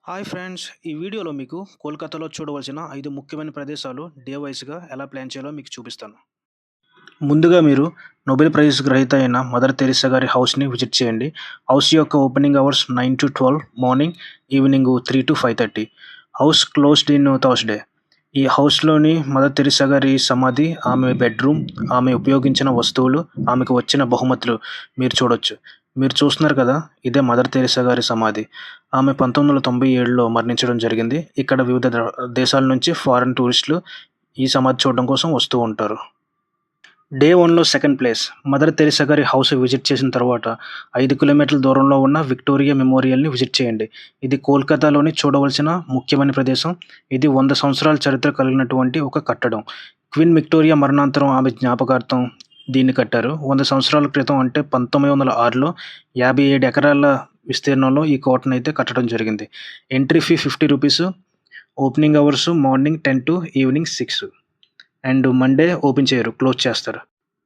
Hi friends, ఈ వీడియోలో మీకు కోల్కతాలో చూడవలసిన 5 ముఖ్యమైన ప్రదేశాలు డే వైస్‌గా ఎలా ప్లాన్ చేయాలో మీకు చూపిస్తాను. ముందుగా మీరు నోబెల్ ప్రైజ్ గ్రహీత అయిన మదర్ తెరెసా గారి హౌస్‌ని విజిట్ చేయండి. హౌస్ యొక్క opening hours 9-12 morning, evening 3-5:30. House closed in Thursday. ఈ హౌస్‌లోని మదర్ తెరెసా గారి సమాధి, ఆమె బెడ్‌రూమ్, ఆమె ఉపయోగించిన వస్తువులు, ఆమెకు వచ్చిన బహుమతులు మీరు చూడొచ్చు. మీరు చూస్తున్నారు కదా, ఇదే మదర్ తెరెసా గారి సమాధి. ఆమె 1997లో మరణించడం జరిగింది. ఇక్కడ వివిధ దేశాల నుంచి ఫారెన్ టూరిస్టులు ఈ సమాధి చూడడం కోసం వస్తూ ఉంటారు. డే 1లో సెకండ్ ప్లేస్, మదర్ తెరెసా గారి హౌస్ విజిట్ చేసిన తర్వాత 5 కిలోమీటర్ల దూరంలో ఉన్న విక్టోరియా మెమోరియల్ని విజిట్ చేయండి. ఇది కోల్కతాలోని చూడవలసిన ముఖ్యమైన ప్రదేశం. ఇది 100 సంవత్సరాల చరిత్ర కలిగినటువంటి ఒక కట్టడం. క్వీన్ విక్టోరియా మరణాంతరం ఆమె జ్ఞాపకార్థం దీన్ని కట్టారు. 100 సంవత్సరాల క్రితం అంటే 1906లో 57 ఎకరాల విస్తీర్ణంలో ఈ కోటనైతే కట్టడం జరిగింది. Entry fee ₹50. Opening hours morning 10 to evening 6 and Monday open చేయరు, క్లోజ్ చేస్తారు.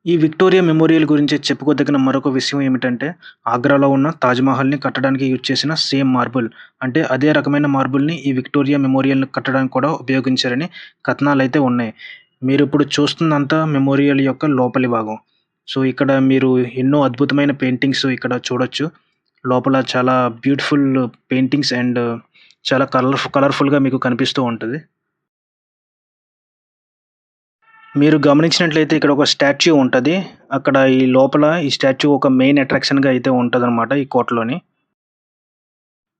ఈ విక్టోరియా మెమోరియల్ గురించి చెప్పుకోదగిన మరొక విషయం ఏమిటంటే, ఆగ్రాలో ఉన్న తాజ్‌మహల్‌ని కట్టడానికి యూజ్ చేసిన సేమ్ మార్బుల్, అంటే అదే రకమైన మార్బుల్‌ని ఈ విక్టోరియా మెమోరియల్‌ని కట్టడానికి కూడా ఉపయోగించారని కథనాలైతే ఉన్నాయి. మీరిప్పుడు చూస్తుందంతా మెమోరియల్ యొక్క లోపలి భాగం. సో, ఇక్కడ మీరు ఎన్నో అద్భుతమైన పెయింటింగ్స్ ఇక్కడ చూడొచ్చు. లోపల చాలా బ్యూటిఫుల్ పెయింటింగ్స్ అండ్ చాలా కలర్‌ఫుల్‌గా మీకు కనిపిస్తూ ఉంటది. మీరు గమనించినట్లయితే ఇక్కడ ఒక స్టాచ్యూ ఉంటది. అక్కడ ఈ లోపల ఈ స్టాచ్యూ ఒక మెయిన్ అట్రాక్షన్‌గా అయితే ఉంటదనమాట ఈ కోటలోని.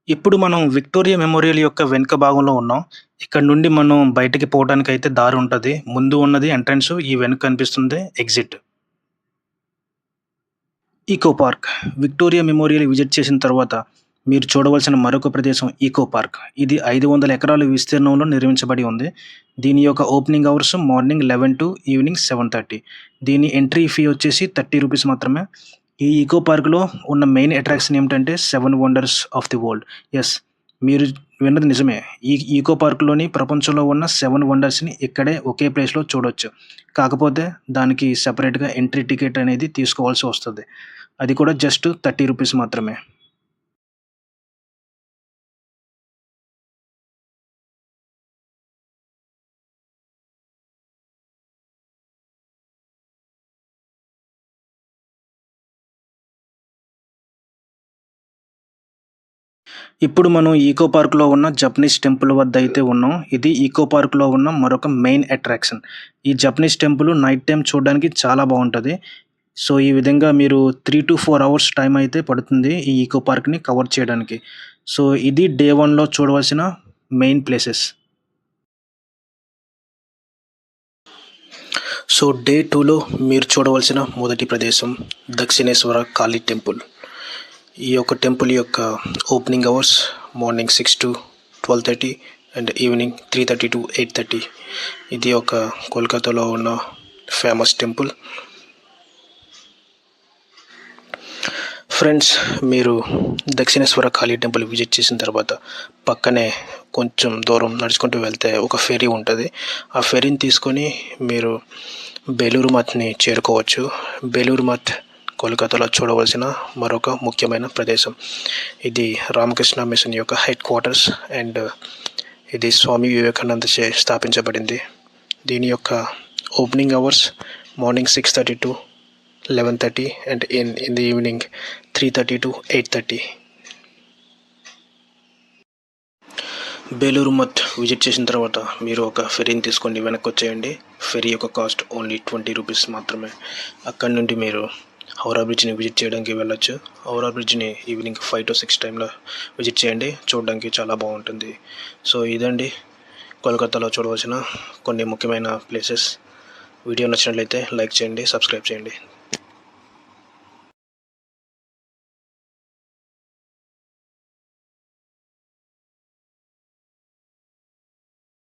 ఇప్పుడు మనం విక్టోరియా మెమోరియల్ యొక్క వెనుక భాగంలో ఉన్నాం. ఇక్కడ నుండి మనం బయటికి పోవడానికైతే దారి ఉంటది. ముందు ఉన్నది ఎంట్రన్స్, ఈ వెనుక కనిపిస్తుంది exit. Eco park. Victoria Memorial visit చేసిన తర్వాత మీరు చూడవలసిన మరొక ప్రదేశం ఈకో పార్క్. ఇది 500 ఎకరాల విస్తీర్ణంలో నిర్మించబడి ఉంది. దీని యొక్క opening hours morning 11 to evening 7:30. దీని ఎంట్రీ ఫీ వచ్చేసి ₹30 మాత్రమే. ఈ ఈకో పార్క్‌లో ఉన్న మెయిన్ అట్రాక్షన్ ఏమిటంటే 7 wonders of the world. Yes, మీరు విన్నది నిజమే. ఈ ఈకో పార్క్‌లోని ప్రపంచంలో ఉన్న 7 వండర్స్‌ని ఇక్కడే ఒకే ప్లేస్‌లో చూడొచ్చు. కాకపోతే దానికి సెపరేట్‌గా ఎంట్రీ టికెట్ అనేది తీసుకోవాల్సి వస్తది. అది కూడా జస్ట్ ₹30 మాత్రమే. ఇప్పుడు మనం ఈకో పార్క్‌లో ఉన్న జపనీస్ టెంపుల్ వద్ద అయితే ఉన్నాం. ఇది ఈకో పార్క్‌లో ఉన్న మరొక మెయిన్ అట్రాక్షన్. ఈ జపనీస్ టెంపుల్ నైట్ టైమ్ చూడడానికి చాలా బావుంటది. సో, ఈ విధంగా మీరు 3-4 అవర్స్ టైం అయితే పడుతుంది ఈ ఈకో పార్క్‌ని కవర్ చేయడానికి. సో, ఇది డే 1లో చూడవలసిన మెయిన్ ప్లేసెస్. సో, డే 2లో మీరు చూడవలసిన మొదటి ప్రదేశం దక్షిణేశ్వర కాళీ టెంపుల్. ఈ యొక్క టెంపుల్ యొక్క opening hours morning 6-12:30 and evening 3:30-8:30. ఇది ఒక కోల్కతాలో ఉన్న ఫేమస్ టెంపుల్. ఫ్రెండ్స్, మీరు దక్షిణేశ్వర కాళీ టెంపుల్ విజిట్ చేసిన తర్వాత పక్కనే కొంచెం దూరం నడుచుకుంటూ వెళ్తే ఒక ఫెరీ ఉంటుంది. ఆ ఫెరీని తీసుకొని మీరు బేలూరు మఠ్ని చేరుకోవచ్చు. బేలూరు మఠ్ కోల్కతాలో చూడవలసిన మరొక ముఖ్యమైన ప్రదేశం. ఇది రామకృష్ణ మిషన్ యొక్క హెడ్ క్వార్టర్స్ అండ్ ఇది స్వామి వివేకానంద చే స్థాపించబడింది. దీని యొక్క opening hours morning 6:30-11:30 and in the evening 3:30-8:30. Belur Math visit చేసిన తర్వాత మీరు ఒక ఫెరీని తీసుకొని వెనక్కి వచ్చేయండి. ఫెరీ యొక్క కాస్ట్ ఓన్లీ ₹20 మాత్రమే. అక్కడి నుండి మీరు హౌరా బ్రిడ్జ్ని విజిట్ చేయడానికి వెళ్ళొచ్చు. హౌరా బ్రిడ్జ్ని ఈవినింగ్ 5-6 టైంలో విజిట్ చేయండి, చూడడానికి చాలా బాగుంటుంది. సో, ఇదండి కోల్కతాలో చూడవలసిన కొన్ని ముఖ్యమైన ప్లేసెస్. వీడియో నచ్చినట్లయితే లైక్ చేయండి, సబ్స్క్రైబ్ చేయండి.